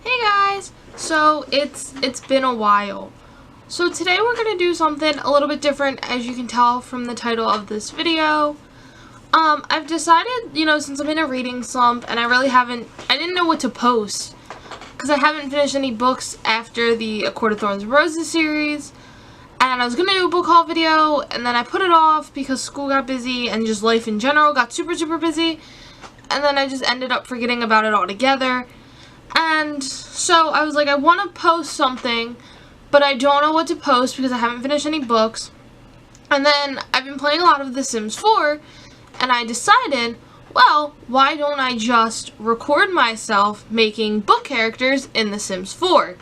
Hey guys! So it's been a while. So today we're gonna do something a little bit different, as you can tell from the title of this video. I've decided, since I'm in a reading slump and I didn't know what to post because I haven't finished any books after the A Court of Thorns and Roses series, and I was gonna do a book haul video and then I put it off because school got busy and just life in general got super busy, and then I just ended up forgetting about it altogether. And so I was like, I want to post something, but I don't know what to post because I haven't finished any books. And then I've been playing a lot of The Sims 4, and I decided, well, why don't I just record myself making book characters in The Sims 4?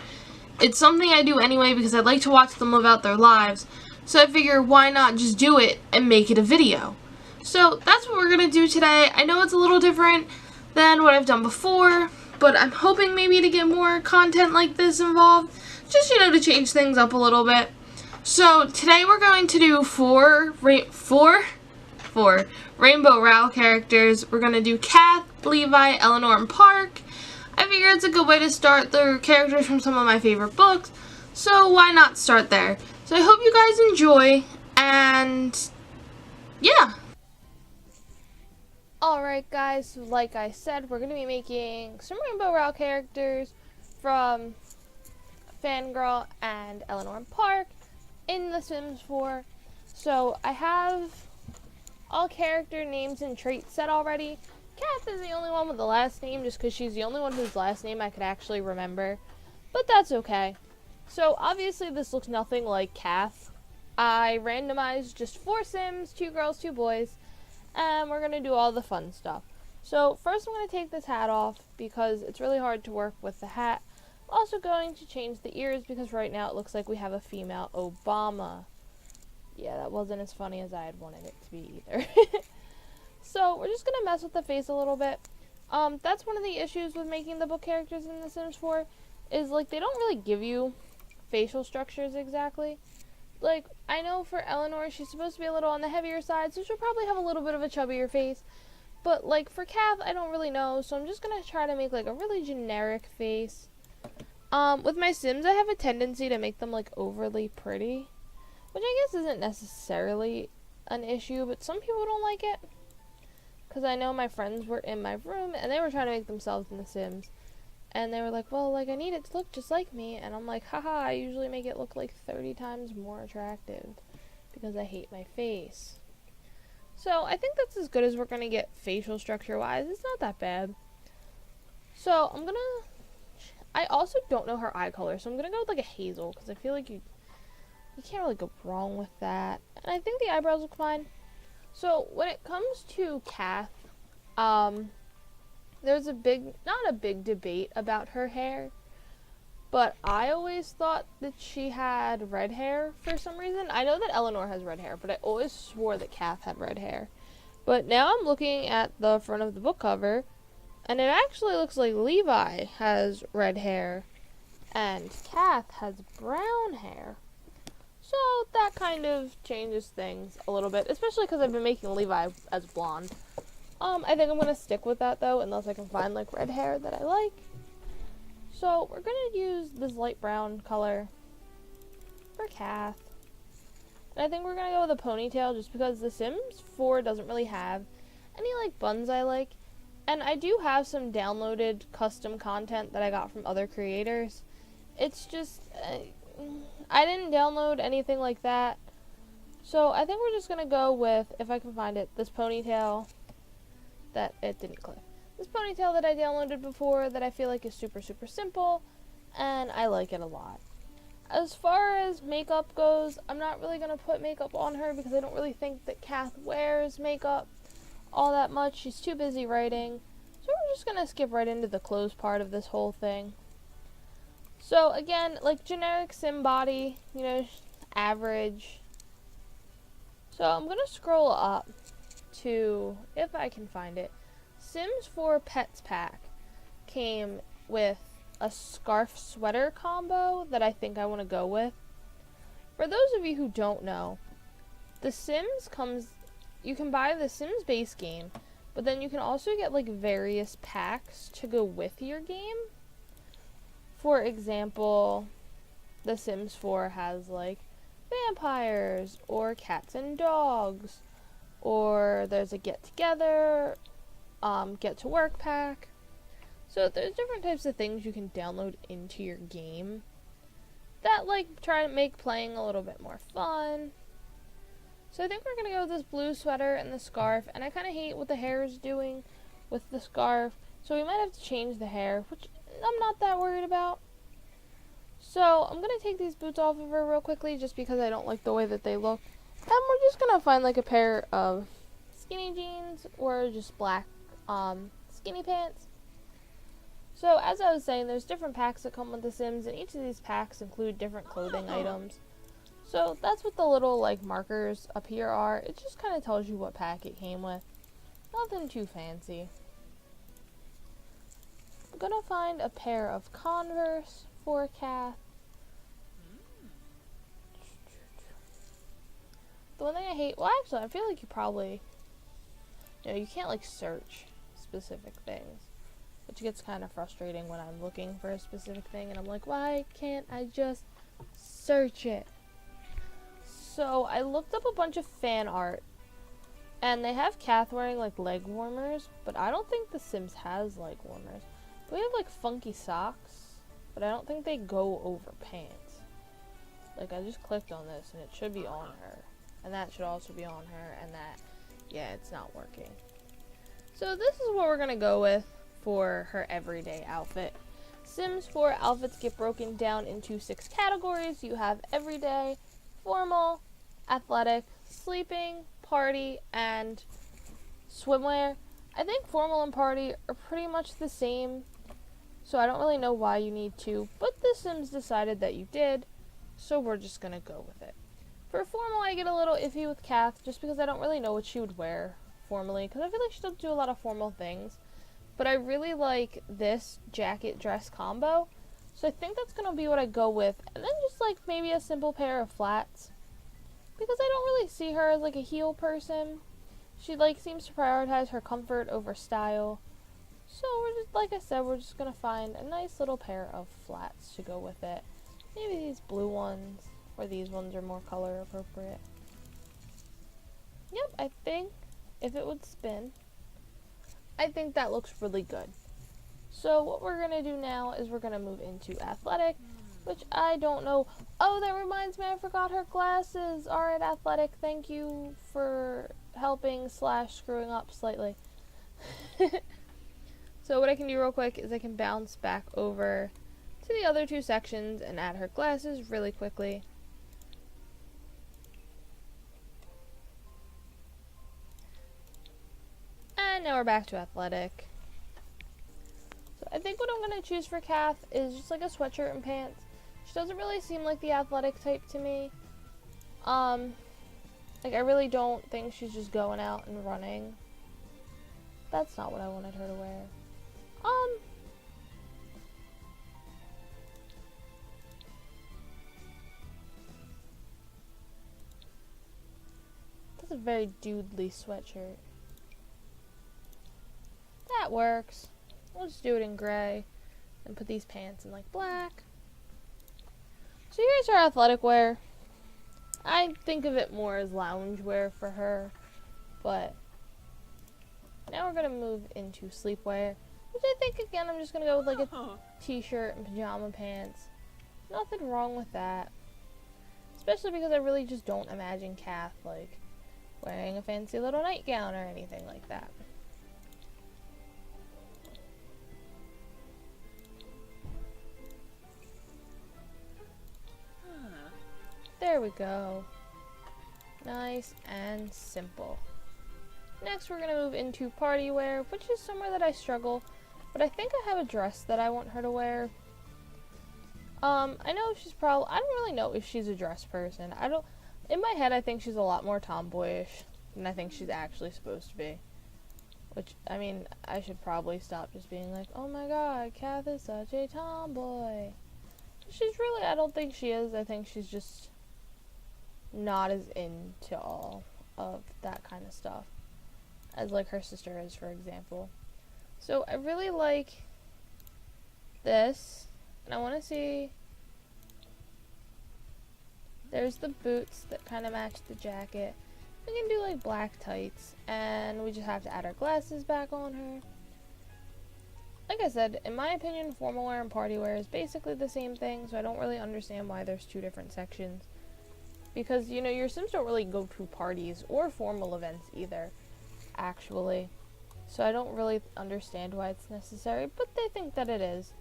It's something I do anyway because I like to watch them live out their lives, so I figure why not just do it and make it a video. So that's what we're going to do today. I know it's a little different than what I've done before, but I'm hoping maybe to get more content like this involved, just, to change things up a little bit. So today we're going to do four Rainbow Rowell characters. We're going to do Cath, Levi, Eleanor, and Park. I figure it's a good way to start the characters from some of my favorite books, so why not start there? So I hope you guys enjoy, and yeah. Alright guys, so like I said, we're going to be making some Rainbow Rowell characters from Fangirl and Eleanor and Park in The Sims 4. So I have all character names and traits set already. Cath is the only one with the last name just because she's the only one whose last name I could actually remember. But that's okay. So obviously this looks nothing like Cath. I randomized just 4 Sims, 2 girls, 2 boys. And we're going to do all the fun stuff. So first I'm going to take this hat off because it's really hard to work with the hat. I'm also going to change the ears because right now it looks like we have a female Obama. Yeah, that wasn't as funny as I had wanted it to be either. So we're just going to mess with the face a little bit. That's one of the issues with making the book characters in The Sims 4 is like they don't really give you facial structures exactly. Like, I know for Eleanor, she's supposed to be a little on the heavier side, so she'll probably have a little bit of a chubbier face. But, like, for Cath, I don't really know, so I'm just going to try to make, like, a really generic face. With my Sims, I have a tendency to make them, like, overly pretty, which I guess isn't necessarily an issue, but some people don't like it. Because I know my friends were in my room, and they were trying to make themselves in The Sims. And they were like, well, like, I need it to look just like me. And I'm like, haha, I usually make it look like 30 times more attractive because I hate my face. So I think that's as good as we're going to get facial structure-wise. It's not that bad. So I also don't know her eye color, so I'm going to go with, like, a hazel because I feel like you can't really go wrong with that. And I think the eyebrows look fine. So when it comes to Cath, there's not a big debate about her hair, but I always thought that she had red hair for some reason. I know that Eleanor has red hair, but I always swore that Cath had red hair. But now I'm looking at the front of the book cover, and it actually looks like Levi has red hair, and Cath has brown hair. So that kind of changes things a little bit, especially because I've been making Levi as blonde. I think I'm going to stick with that, though, unless I can find, like, red hair that I like. So, we're going to use this light brown color for Cath. And I think we're going to go with a ponytail, just because The Sims 4 doesn't really have any, like, buns I like. And I do have some downloaded custom content that I got from other creators. It's just, I didn't download anything like that. So, I think we're just going to go with, if I can find it, this ponytail. That it didn't click. This ponytail that I downloaded before that I feel like is super simple, and I like it a lot. As far as makeup goes, I'm not really going to put makeup on her because I don't really think that Cath wears makeup all that much. She's too busy writing. So we're just going to skip right into the clothes part of this whole thing. So again, like generic sim body, average. So I'm going to scroll up to, if I can find it, Sims 4 Pets Pack came with a scarf sweater combo that I think I want to go with. For those of you who don't know, The Sims you can buy the Sims base game, but then you can also get like various packs to go with your game. for example, The Sims 4 has like vampires or cats and dogs, or there's a get together, get to work pack. So there's different types of things you can download into your game that like try to make playing a little bit more fun. So I think we're going to go with this blue sweater and the scarf, and I kind of hate what the hair is doing with the scarf, so we might have to change the hair, which I'm not that worried about. So I'm going to take these boots off of her real quickly just because I don't like the way that they look. And we're just going to find like a pair of skinny jeans or just black skinny pants. So as I was saying, there's different packs that come with The Sims, and each of these packs include different clothing items. So that's what the little like markers up here are. It just kind of tells you what pack it came with. Nothing too fancy. I'm gonna find a pair of Converse for Cath. The one thing I hate, well actually I feel like you probably, you can't like search specific things, which gets kind of frustrating when I'm looking for a specific thing and I'm like, why can't I just search it? So I looked up a bunch of fan art, and they have Cath wearing like leg warmers, but I don't think The Sims has leg warmers. We have like funky socks, but I don't think they go over pants. Like I just clicked on this and it should be on her, and that should also be on her, and that, yeah, it's not working. So this is what we're gonna go with for her everyday outfit. Sims 4 outfits get broken down into 6 categories. You have everyday, formal, athletic, sleeping, party, and swimwear. I think formal and party are pretty much the same, so I don't really know why you need to, but The Sims decided that you did, so we're just gonna go with it. For formal, I get a little iffy with Cath, just because I don't really know what she would wear formally, because I feel like she doesn't do a lot of formal things, but I really like this jacket dress combo, so I think that's gonna be what I go with, and then just like maybe a simple pair of flats, because I don't really see her as like a heel person. She like seems to prioritize her comfort over style. So we're just, like I said, we're just gonna find a nice little pair of flats to go with it. Maybe these blue ones, or these ones are more color appropriate. Yep, I think if it would spin, I think that looks really good. So what we're gonna do now is we're gonna move into athletic, which I don't know. Oh, that reminds me, I forgot her glasses are at athletic. Thank you for helping / screwing up slightly. So what I can do real quick is I can bounce back over to the other 2 sections and add her glasses really quickly. And now we're back to athletic. So I think what I'm going to choose for Cath is just like a sweatshirt and pants. She doesn't really seem like the athletic type to me. Like I really don't think she's just going out and running. That's not what I wanted her to wear. That's a very dudely sweatshirt. That works. We'll just do it in gray and put these pants in like black. So here's her athletic wear. I think of it more as lounge wear for her, but now we're gonna move into sleepwear, which I think again I'm just gonna go with like a t-shirt and pajama pants. Nothing wrong with that, especially because I really just don't imagine Cath like wearing a fancy little nightgown or anything like that. There we go. Nice and simple. Next we're going to move into party wear, which is somewhere that I struggle, but I think I have a dress that I want her to wear. I know she's probably, I don't really know if she's a dress person. In my head I think she's a lot more tomboyish than I think she's actually supposed to be. Which, I mean, I should probably stop just being like, oh my god, Cath is such a tomboy. She's really, I don't think she is. I think she's just not as into all of that kind of stuff as like her sister is, for example. So I really like this. And I want to see, there's the boots that kind of match the jacket. We can do like black tights, and we just have to add our glasses back on her. Like I said, in my opinion, formal wear and party wear is basically the same thing, so I don't really understand why there's two different sections. Because, you know, your Sims don't really go to parties or formal events either, actually. So I don't really understand why it's necessary, but they think that it is.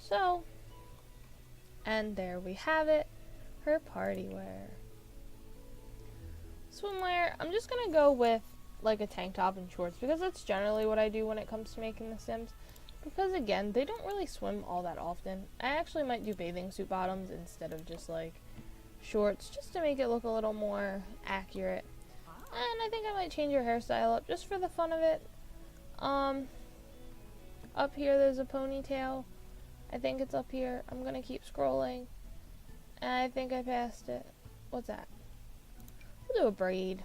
So, and there we have it, her party wear. Swimwear, I'm just gonna go with like a tank top and shorts because that's generally what I do when it comes to making the Sims. Because again, they don't really swim all that often. I actually might do bathing suit bottoms instead of just like shorts, just to make it look a little more accurate. And I think I might change her hairstyle up just for the fun of it. Up here there's a ponytail. I think it's up here. I'm gonna keep scrolling. And I think I passed it. What's that? We'll do a braid.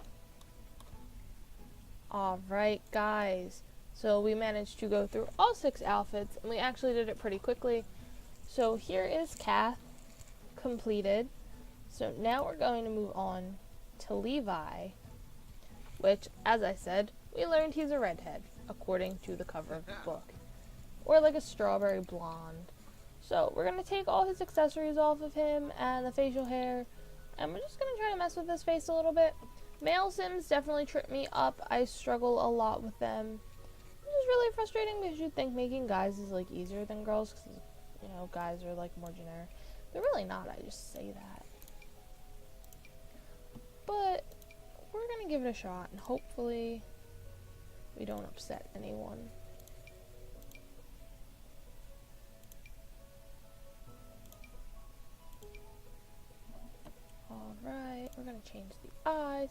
Alright guys. So we managed to go through all 6 outfits, and we actually did it pretty quickly. So here is Cath completed. So now we're going to move on to Levi, which, as I said, we learned he's a redhead, according to the cover of the book. Or like a strawberry blonde. So we're going to take all his accessories off of him, and the facial hair, and we're just going to try to mess with his face a little bit. Male Sims definitely trip me up. I struggle a lot with them. Which is really frustrating because you'd think making guys is like easier than girls because, you know, guys are like more generic. They're really not, I just say that. But we're gonna give it a shot and hopefully we don't upset anyone. Alright, we're gonna change the eyes.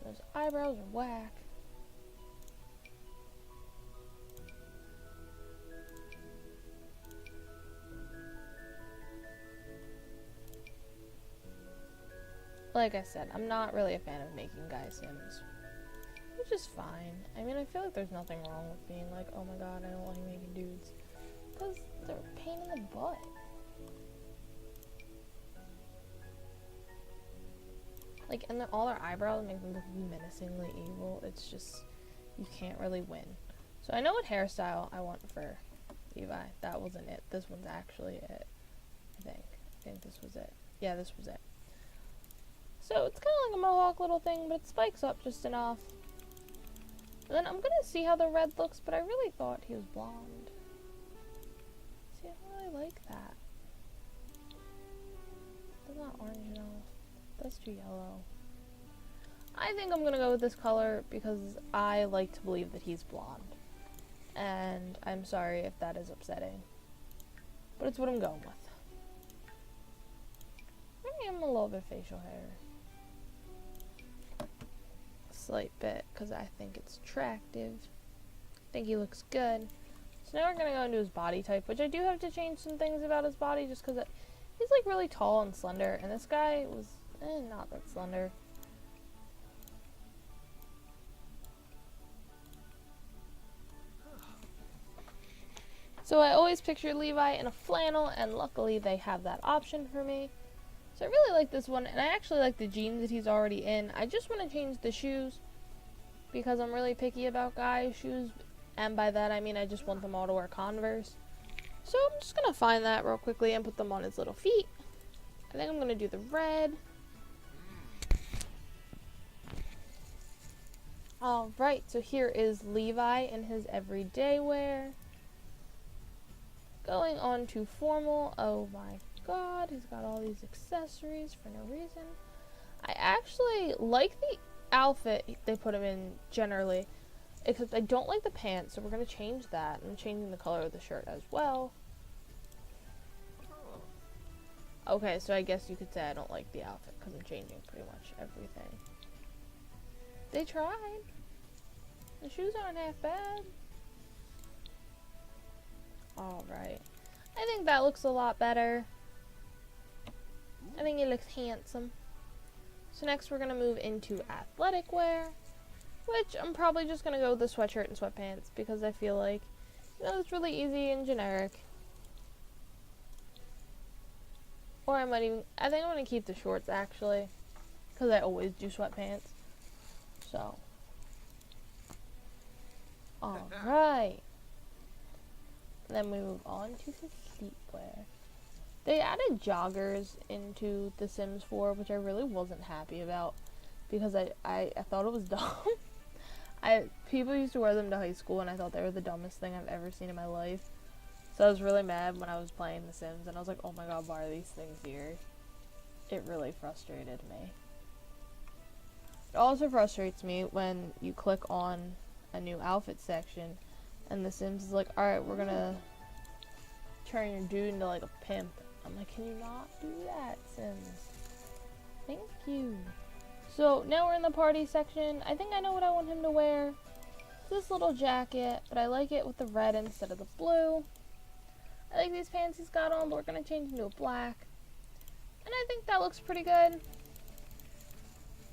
Those eyebrows are whack. Like I said, I'm not really a fan of making guy Sims, which is fine. I mean, I feel like there's nothing wrong with being like, oh my god, I don't like making dudes, because they're a pain in the butt. Like, and all their eyebrows make them look menacingly evil. It's just, you can't really win. So I know what hairstyle I want for Levi. That wasn't it. This one's actually it, I think this was it. Yeah, this was it. So it's kind of like a mohawk little thing, but it spikes up just enough. And then I'm going to see how the red looks, but I really thought he was blonde. See, I don't really like that. That's not orange enough. That's too yellow. I think I'm going to go with this color because I like to believe that he's blonde. And I'm sorry if that is upsetting. But it's what I'm going with. I'm going to give him a little bit of facial hair. Slight bit because I think it's attractive. I think he looks good. So now we're gonna go into his body type, which I do have to change some things about his body just because he's like really tall and slender, and this guy was not that slender. So I always picture Levi in a flannel, and luckily they have that option for me. So I really like this one, and I actually like the jeans that he's already in. I just want to change the shoes because I'm really picky about guys' shoes, and by that I mean I just want them all to wear Converse. So I'm just going to find that real quickly and put them on his little feet. I think I'm going to do the red. Alright, so here is Levi in his everyday wear. Going on to formal. Oh my god, he's got all these accessories for no reason. I actually like the outfit they put him in generally, except I don't like the pants, so we're going to change that. I'm changing the color of the shirt as well. Okay, so I guess you could say I don't like the outfit because I'm changing pretty much everything. They tried. The shoes aren't half bad. Alright. I think that looks a lot better. I think he looks handsome. So next we're going to move into athletic wear, which I'm probably just going to go with the sweatshirt and sweatpants because I feel like, you know, it's really easy and generic. Or I think I'm going to keep the shorts, actually. Because I always do sweatpants. So. Alright. Then we move on to his sleepwear. They added joggers into The Sims 4, which I really wasn't happy about. Because I thought it was dumb. People used to wear them to high school, and I thought they were the dumbest thing I've ever seen in my life. So I was really mad when I was playing The Sims, and I was like, oh my god, why are these things here? It really frustrated me. It also frustrates me when you click on a new outfit section, and The Sims is like, alright, we're gonna turn your dude into like a pimp. I'm like, can you not do that, Sims? Thank you. So now we're in the party section. I think I know what I want him to wear. This little jacket, but I like it with the red instead of the blue. I like these pants he's got on, but we're going to change into a black. And I think that looks pretty good.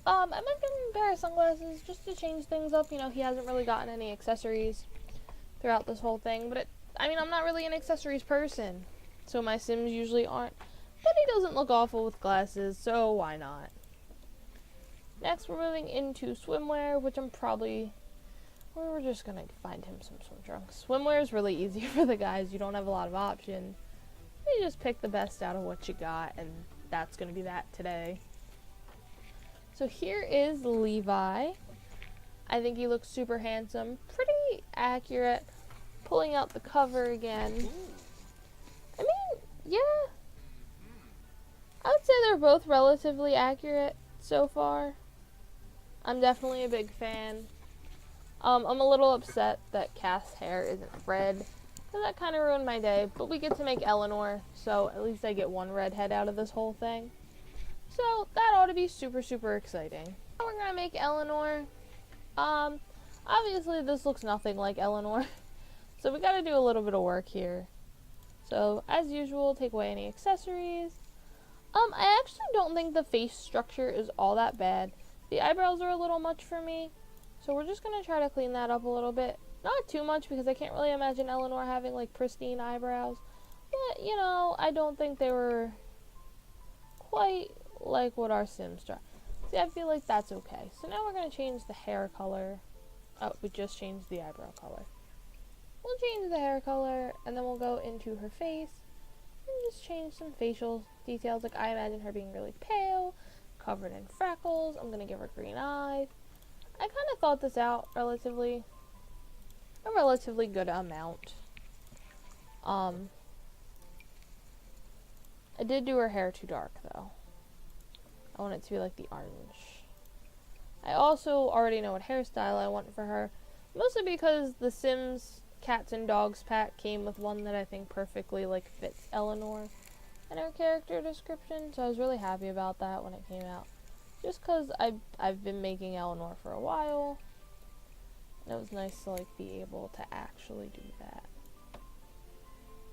I might give him a pair of sunglasses just to change things up. You know, he hasn't really gotten any accessories throughout this whole thing. But, I'm not really an accessories person. So my Sims usually aren't. But he doesn't look awful with glasses, so why not? Next, we're moving into swimwear, which we're just going to find him some swim trunks. Swimwear is really easy for the guys. You don't have a lot of options. You just pick the best out of what you got, and that's going to be that today. So here is Levi. I think he looks super handsome. Pretty accurate. Pulling out the cover again. Yeah. I would say they're both relatively accurate so far. I'm definitely a big fan. I'm a little upset that Cath's hair isn't red, because that kind of ruined my day, but we get to make Eleanor, so at least I get one redhead out of this whole thing. So that ought to be super, super exciting. Now we're going to make Eleanor. Obviously this looks nothing like Eleanor, so we got to do a little bit of work here. So, as usual, take away any accessories. I actually don't think the face structure is all that bad. The eyebrows are a little much for me, so we're just going to try to clean that up a little bit. Not too much, because I can't really imagine Eleanor having, like, pristine eyebrows. But, you know, I don't think they were quite like what our Sims draw. See, I feel like that's okay. So now we're going to change the hair color. Oh, we just changed the eyebrow color. We'll change the hair color, and then we'll go into her face, and just change some facial details. Like, I imagine her being really pale, covered in freckles. I'm going to give her green eyes. I kind of thought this out a relatively good amount. I did do her hair too dark, though. I want it to be like the orange. I also already know what hairstyle I want for her, mostly because the Sims Cats and Dogs pack came with one that I think perfectly like fits Eleanor and her character description, so I was really happy about that when it came out. Just because I've been making Eleanor for a while, and it was nice to like be able to actually do that.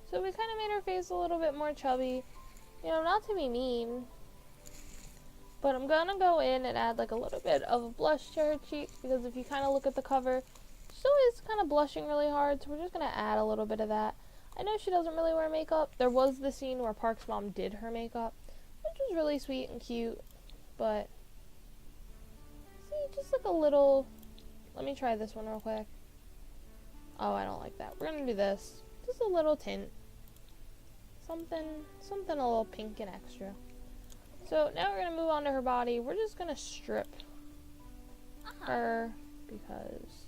So we kind of made her face a little bit more chubby, you know, not to be mean, but I'm gonna go in and add like a little bit of a blush to her cheek, because if you kind of look at the cover, she's always kind of blushing really hard, so we're just going to add a little bit of that. I know she doesn't really wear makeup. There was the scene where Park's mom did her makeup, which was really sweet and cute, but see, just like a little, let me try this one real quick. Oh, I don't like that. We're going to do this. Just a little tint. Something a little pink and extra. So now we're going to move on to her body. We're just going to strip her because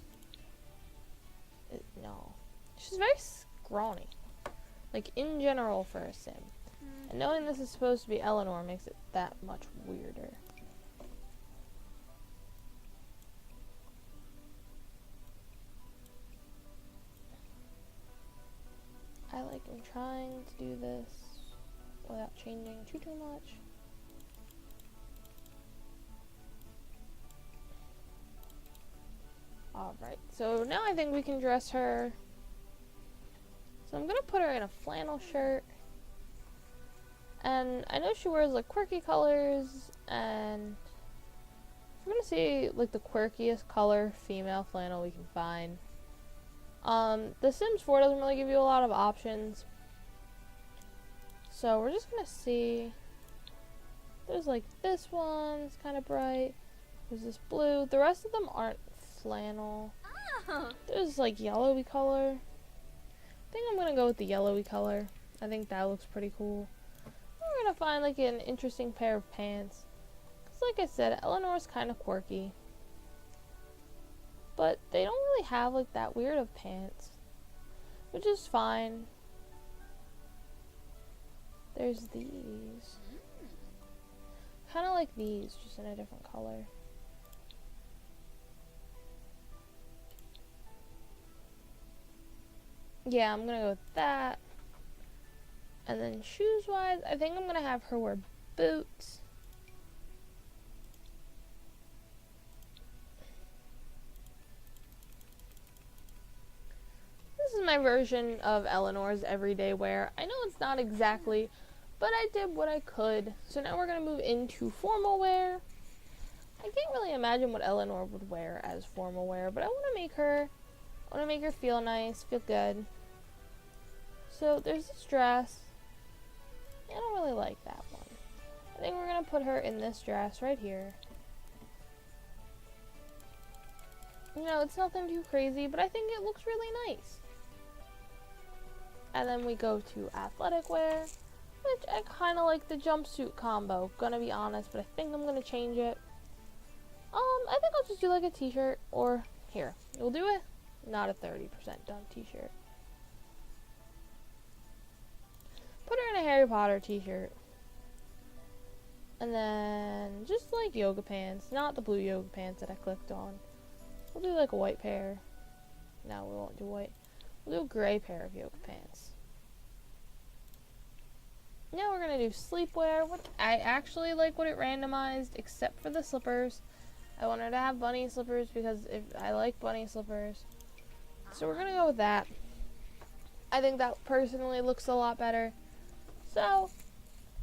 no, she's very scrawny, like in general for a Sim. And knowing this is supposed to be Eleanor makes it that much weirder. I'm trying to do this without changing too much. Alright, so now I think we can dress her. So I'm gonna put her in a flannel shirt. And I know she wears like quirky colors, and I'm gonna see like the quirkiest color female flannel we can find. The Sims 4 doesn't really give you a lot of options, so we're just gonna see There's like this one, it's kind of bright. There's this blue. The rest of them aren't flannel. There's like yellowy color. I think I'm gonna go with the yellowy color. I think that looks pretty cool. We're gonna find like an interesting pair of pants. Cause like I said, Eleanor's kind of quirky. But they don't really have like that weird of pants. Which is fine. There's these. Kind of like these, just in a different color. Yeah, I'm gonna go with that. And then shoes-wise, I think I'm gonna have her wear boots. This is my version of Eleanor's everyday wear. I know it's not exactly, but I did what I could. So now we're gonna move into formal wear. I can't really imagine what Eleanor would wear as formal wear, but I want to make her feel nice, feel good. So there's this dress. I don't really like that one. I think we're gonna put her in this dress right here. You know, it's nothing too crazy, but I think it looks really nice. And then we go to athletic wear, which I kind of like the jumpsuit combo, gonna be honest, but I think I'm gonna change it. I think I'll just do like a t-shirt, or here, we'll do it. Not a 30% done t-shirt. Put her in a Harry Potter t-shirt. And then just like yoga pants, not the blue yoga pants that I clicked on. We'll do like a white pair. No, we won't do white. We'll do a gray pair of yoga pants. Now we're gonna do sleepwear. I actually like what it randomized, except for the slippers. I wanted to have bunny slippers because if I like bunny slippers. So we're gonna go with that. I think that personally looks a lot better. So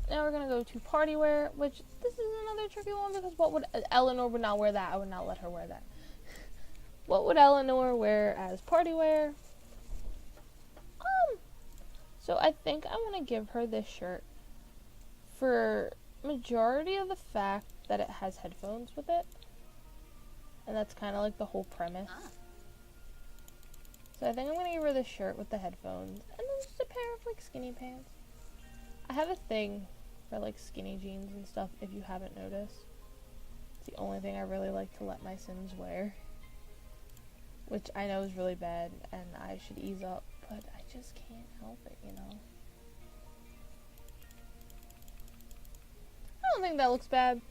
now we're gonna go to party wear, which this is another tricky one because Eleanor would not wear that. I would not let her wear that. What would Eleanor wear as party wear? So I think I'm gonna give her this shirt for majority of the fact that it has headphones with it. And that's kind of like the whole premise. So I think I'm going to give her this shirt with the headphones. And then just a pair of like skinny pants. I have a thing for like skinny jeans and stuff if you haven't noticed. It's the only thing I really like to let my Sims wear. Which I know is really bad and I should ease up. But I just can't help it, you know. I don't think that looks bad.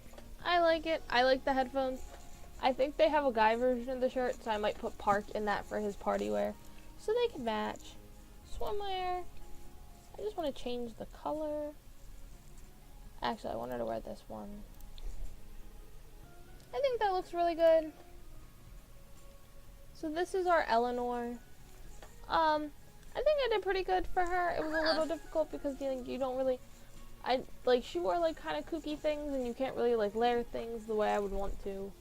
I like it. I like the headphones. I think they have a guy version of the shirt, so I might put Park in that for his party wear. So they can match. Swimwear. I just want to change the color. Actually, I wanted to wear this one. I think that looks really good. So this is our Eleanor. I think I did pretty good for her. It was a little difficult because you don't really... she wore like kind of kooky things and you can't really like layer things the way I would want to.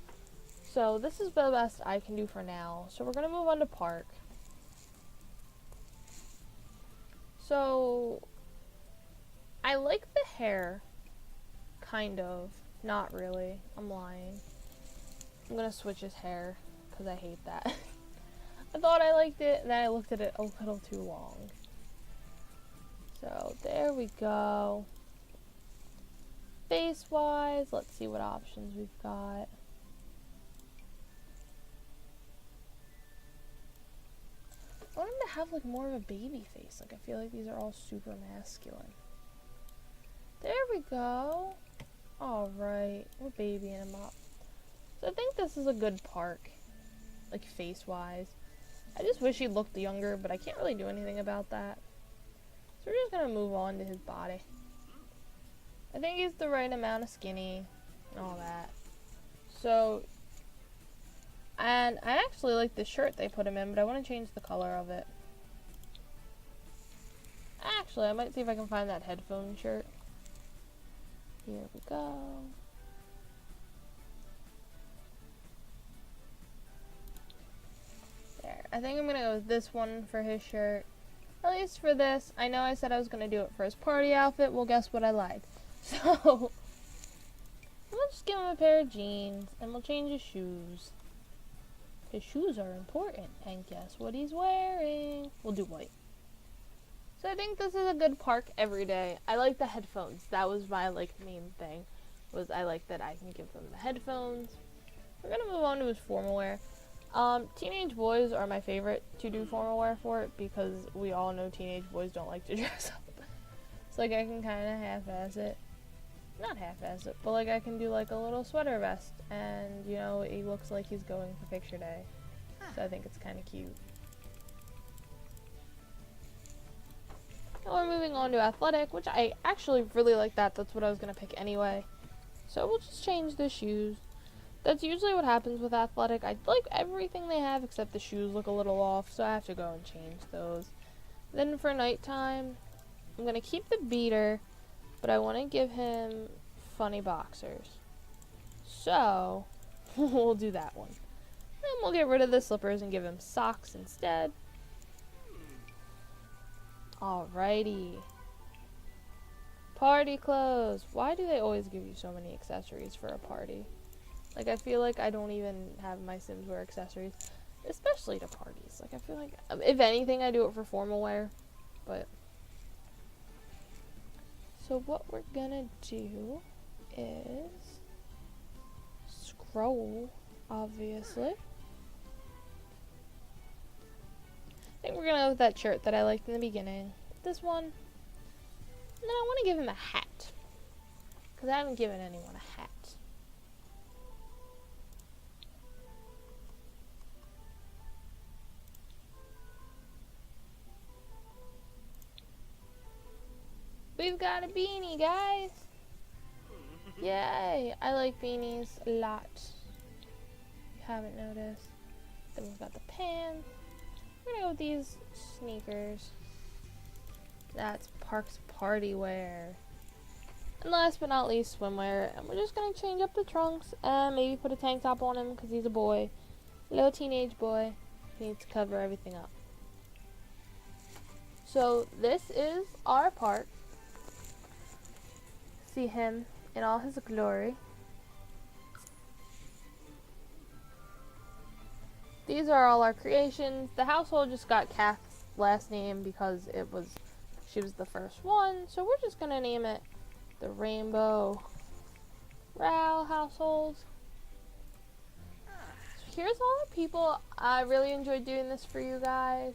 So this is the best I can do for now. So we're going to move on to Park. So I like the hair. Kind of. Not really. I'm lying. I'm going to switch his hair because I hate that. I thought I liked it and then I looked at it a little too long. So there we go. Face wise, let's see what options we've got. I want him to have like more of a baby face. Like I feel like these are all super masculine. There we go. Alright, we're babying him up. So I think this is a good Park. Like face wise. I just wish he looked younger, but I can't really do anything about that. So we're just gonna move on to his body. I think he's the right amount of skinny and all that. So, and I actually like the shirt they put him in, but I want to change the color of it. Actually, I might see if I can find that headphone shirt. Here we go. There. I think I'm going to go with this one for his shirt. At least for this. I know I said I was going to do it for his party outfit. Well, guess what? I lied. So, a pair of jeans, and we'll change his shoes. His shoes are important, and guess what he's wearing? We'll do white. So I think this is a good park every day. I like the headphones. That was my main thing. Was I like that I can give them the headphones. We're gonna move on to his formal wear. Teenage boys are my favorite to do formal wear for it because we all know teenage boys don't like to dress up. So I can kind of half-ass it. Not half-ass it, but I can do a little sweater vest, and he looks like he's going for picture day. So I think it's kind of cute. Now we're moving on to athletic, which I actually really like that. That's what I was going to pick anyway. So we'll just change the shoes. That's usually what happens with athletic. I like everything they have except the shoes look a little off, so I have to go and change those. Then for nighttime, I'm going to keep the beater, but I want to give him funny boxers. So, we'll do that one. Then we'll get rid of the slippers and give him socks instead. Alrighty. Party clothes. Why do they always give you so many accessories for a party? I feel like I don't even have my Sims wear accessories, especially to parties. I feel like, if anything, I do it for formal wear, but... So what we're gonna do is scroll, obviously. I think we're gonna go with that shirt that I liked in the beginning. This one. And then I want to give him a hat, because I haven't given anyone a hat. We've got a beanie, guys! Yay! I like beanies a lot. If you haven't noticed. Then we've got the pants. We're gonna go with these sneakers. That's Park's party wear. And last but not least, swimwear. And we're just gonna change up the trunks and maybe put a tank top on him because he's a boy. A little teenage boy. He needs to cover everything up. So this is our park. See him in all his glory. These are all our creations. The household just got Cath's last name because she was the first one. So we're just gonna name it the Rainbow Rowell household. So here's all the people. I really enjoyed doing this for you guys.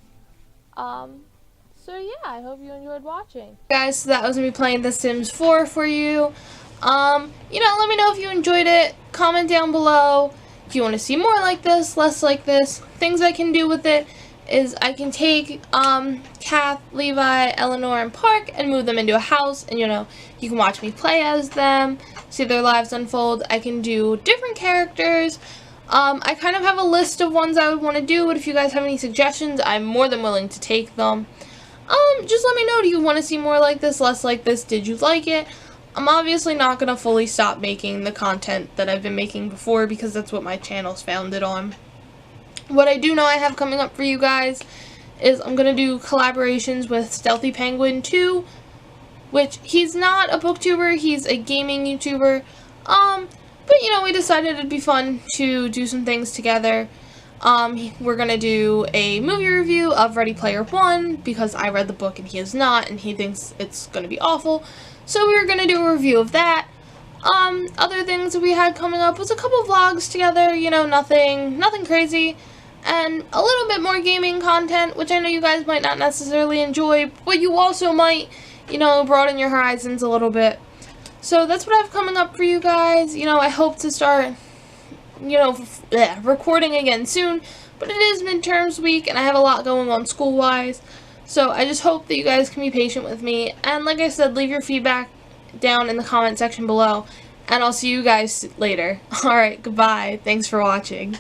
So yeah, I hope you enjoyed watching. Guys, so that was me playing The Sims 4 for you. Let me know if you enjoyed it. Comment down below if you want to see more like this, less like this. Things I can do with it is I can take Cath, Levi, Eleanor, and Park and move them into a house, and you can watch me play as them, see their lives unfold. I can do different characters. I kind of have a list of ones I would want to do, but if you guys have any suggestions, I'm more than willing to take them. Just let me know, do you want to see more like this, less like this, did you like it? I'm obviously not going to fully stop making the content that I've been making before because that's what my channel's founded on. What I do know I have coming up for you guys is I'm going to do collaborations with Stealthy Penguin 2, which he's not a booktuber, he's a gaming YouTuber, but we decided it'd be fun to do some things together. We're gonna do a movie review of Ready Player One because I read the book and he has not, and he thinks it's gonna be awful. So we're gonna do a review of that. Other things that we had coming up was a couple vlogs together, nothing crazy, and a little bit more gaming content, which I know you guys might not necessarily enjoy, but you also might, broaden your horizons a little bit. So that's what I have coming up for you guys. I hope to start recording again soon, but it is midterms week and I have a lot going on school-wise, so I just hope that you guys can be patient with me, and like I said, leave your feedback down in the comment section below, and I'll see you guys later. Alright, goodbye, thanks for watching.